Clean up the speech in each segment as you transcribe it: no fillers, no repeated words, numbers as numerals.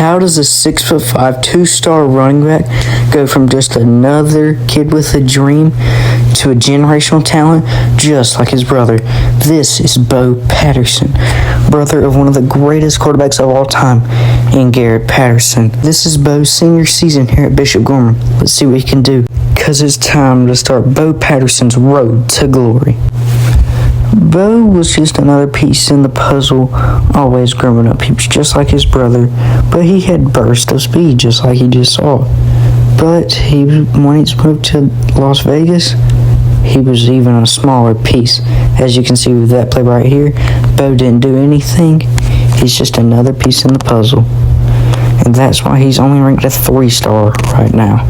How does a 6'5", two-star running back go from just another kid with a dream to a generational talent just like his brother? This is Bo Patterson, brother of one of the greatest quarterbacks of all time, and Garrett Patterson. This is Bo's senior season here at Bishop Gorman. Let's see what he can do, because it's time to start Bo Patterson's road to glory. Bo was just another piece in the puzzle always growing up. He was just like his brother, but he had bursts of speed just like he just saw. But when he moved to Las Vegas, he was even a smaller piece. As you can see with that play right here, Bo didn't do anything. He's just another piece in the puzzle. And that's why he's only ranked a 3-star right now.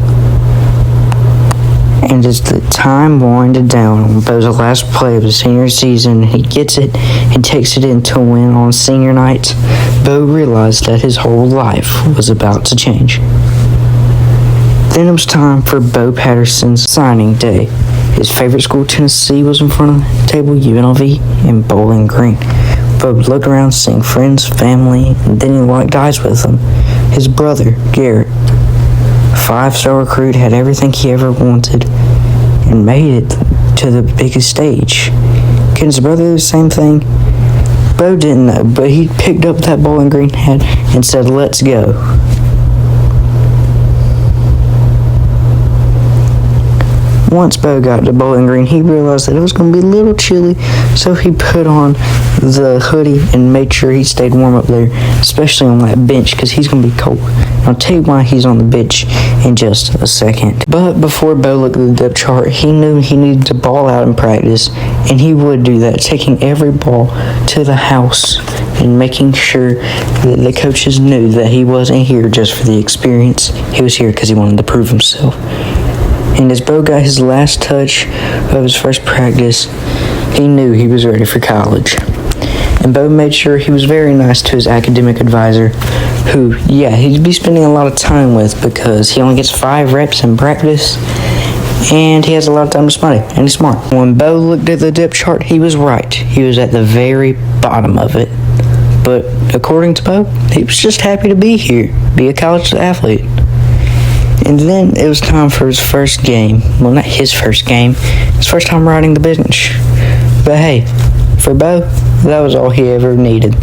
And as the time winded down on Bo's last play of his senior season, he gets it and takes it in to win on senior night. Bo realized that his whole life was about to change. Then it was time for Bo Patterson's signing day. His favorite school, Tennessee, was in front of the table, UNLV and Bowling Green. Bo looked around, seeing friends, family, and then he locked eyes with them. His brother, Garrett, 5-star recruit, had everything he ever wanted and made it to the biggest stage. Can his brother do the same thing? Bo didn't know, but he picked up that Bowling Green hat and said, "Let's go." Once Bo got to Bowling Green, he realized that it was going to be a little chilly, so he put on the hoodie and made sure he stayed warm up there, especially on that bench, because he's going to be cold. I'll tell you why he's on the bench in just a second. But before Bo looked at the depth chart, he knew he needed to ball out in practice, and he would do that, taking every ball to the house and making sure that the coaches knew that he wasn't here just for the experience. He was here because he wanted to prove himself. And as Bo got his last touch of his first practice, he knew he was ready for college. And Bo made sure he was very nice to his academic advisor, who, he'd be spending a lot of time with because he only gets 5 reps in practice, and he has a lot of time to study, and he's smart. When Bo looked at the depth chart, he was right. He was at the very bottom of it. But according to Bo, he was just happy to be here, be a college athlete. And then it was time for his first game. Well, not his first game. His first time riding the bench. But hey, for Bo, that was all he ever needed.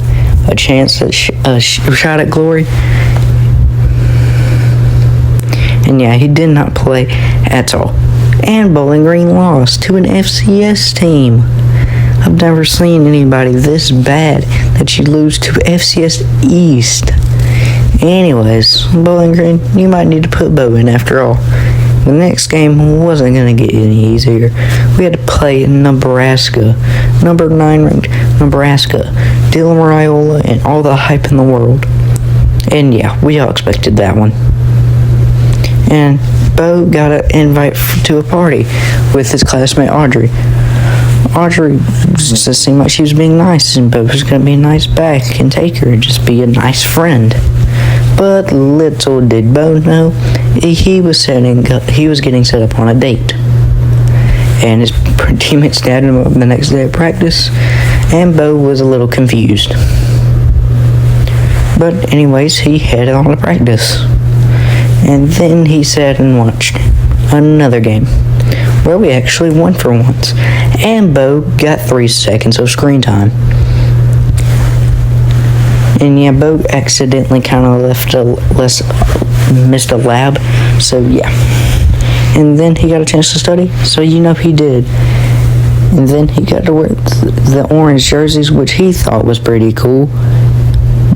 A chance at a shot at glory. And he did not play at all. And Bowling Green lost to an FCS team. I've never seen anybody this bad that you lose to FCS East. Anyways, Bowling Green, you might need to put Bo in after all. The next game wasn't going to get any easier. We had to play Nebraska, number 9 ranked Nebraska, Dylan Raiola, and all the hype in the world. And we all expected that one. And Bo got an invite to a party with his classmate Audrey. Audrey just seemed like she was being nice, and Bo was going to be nice back and take her and just be a nice friend. But little did Bo know, he was getting set up on a date. And his teammates dabbed him up the next day at practice, and Bo was a little confused. But anyways, he headed on to practice. And then he sat and watched another game, where we actually won for once. And Bo got 3 seconds of screen time. And Bo accidentally kind of missed a lab, so And then he got a chance to study, so he did. And then he got to wear the orange jerseys, which he thought was pretty cool,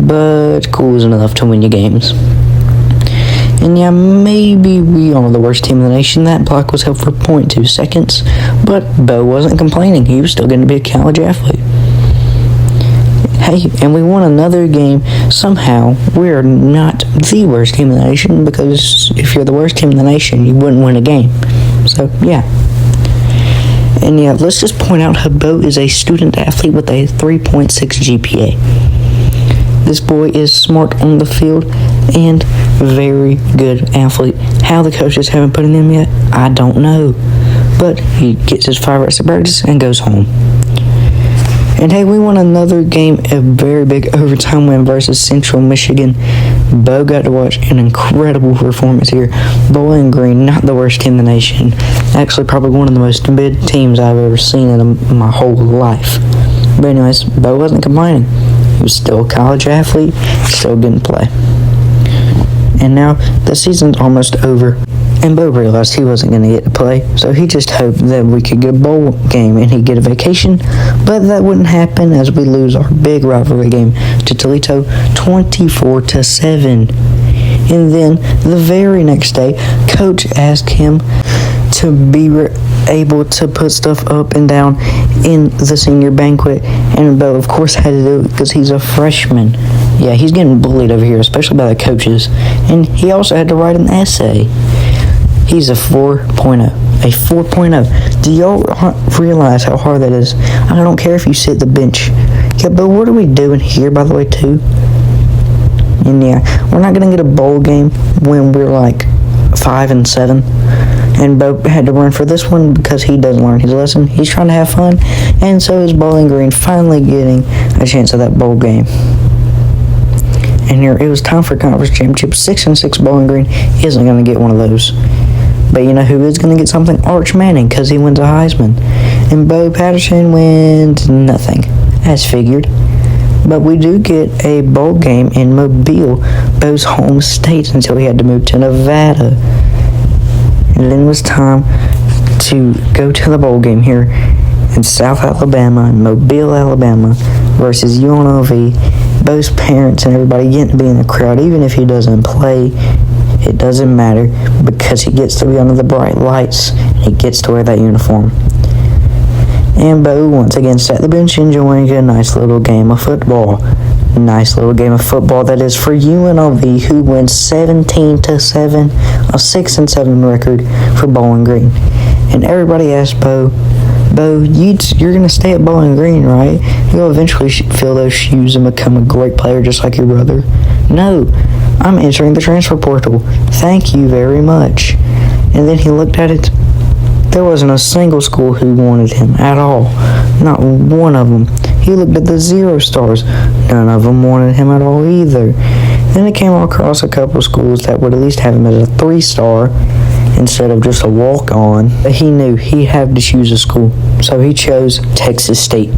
but cool isn't enough to win you games. And maybe we are the worst team in the nation. That block was held for 0.2 seconds, but Bo wasn't complaining. He was still going to be a college athlete. Hey, and we won another game. Somehow, we're not the worst team in the nation, because if you're the worst team in the nation, you wouldn't win a game. So, And let's just point out how Bo is a student athlete with a 3.6 GPA. This boy is smart on the field and very good athlete. How the coaches haven't put him in yet, I don't know. But he gets his 5 reps of practice and goes home. And hey, we won another game, a very big overtime win versus Central Michigan. Bo got to watch an incredible performance here. Bowling Green, not the worst team in the nation. Actually, probably one of the most mid teams I've ever seen in my whole life. But anyways, Bo wasn't complaining. He was still a college athlete, still getting play. And now the season's almost over, and Bo realized he wasn't going to get to play, so he just hoped that we could get a bowl game and he'd get a vacation, but that wouldn't happen as we lose our big rivalry game to Toledo 24-7. And then the very next day, Coach asked him to be able to put stuff up and down in the senior banquet, and Bo, of course, had to do it because he's a freshman. Yeah, he's getting bullied over here, especially by the coaches, and he also had to write an essay. He's a 4.0. A 4.0. Do y'all realize how hard that is? I don't care if you sit the bench. Yeah, but what are we doing here, by the way, too? And yeah, we're not going to get a bowl game when we're like 5 and 7. And Bo had to run for this one because he doesn't learn his lesson. He's trying to have fun, and so is Bowling Green finally getting a chance at that bowl game. And here it was time for conference championship. 6-6 Bowling Green isn't going to get one of those. But you know who is going to get something? Arch Manning, because he wins a Heisman. And Bo Patterson wins nothing, as figured. But we do get a bowl game in Mobile, Bo's home state, until he had to move to Nevada. And then it was time to go to the bowl game here in South Alabama, Mobile, Alabama, versus UNLV. Bo's parents and everybody getting to be in the crowd, even if he doesn't play. It doesn't matter because he gets to be under the bright lights and he gets to wear that uniform. And Bo once again sat the bench enjoying a nice little game of football. Nice little game of football that is for UNLV, who wins 17-7, a 6-7 record for Bowling Green. And everybody asked Bo, you're going to stay at Bowling Green, right? You'll eventually fill those shoes and become a great player just like your brother. No, I'm entering the transfer portal. Thank you very much. And then he looked at it. There wasn't a single school who wanted him at all. Not one of them. He looked at the 0 stars. None of them wanted him at all either. Then it came across a couple of schools that would at least have him as a 3-star instead of just a walk-on. But he knew he had to choose a school, so he chose Texas State.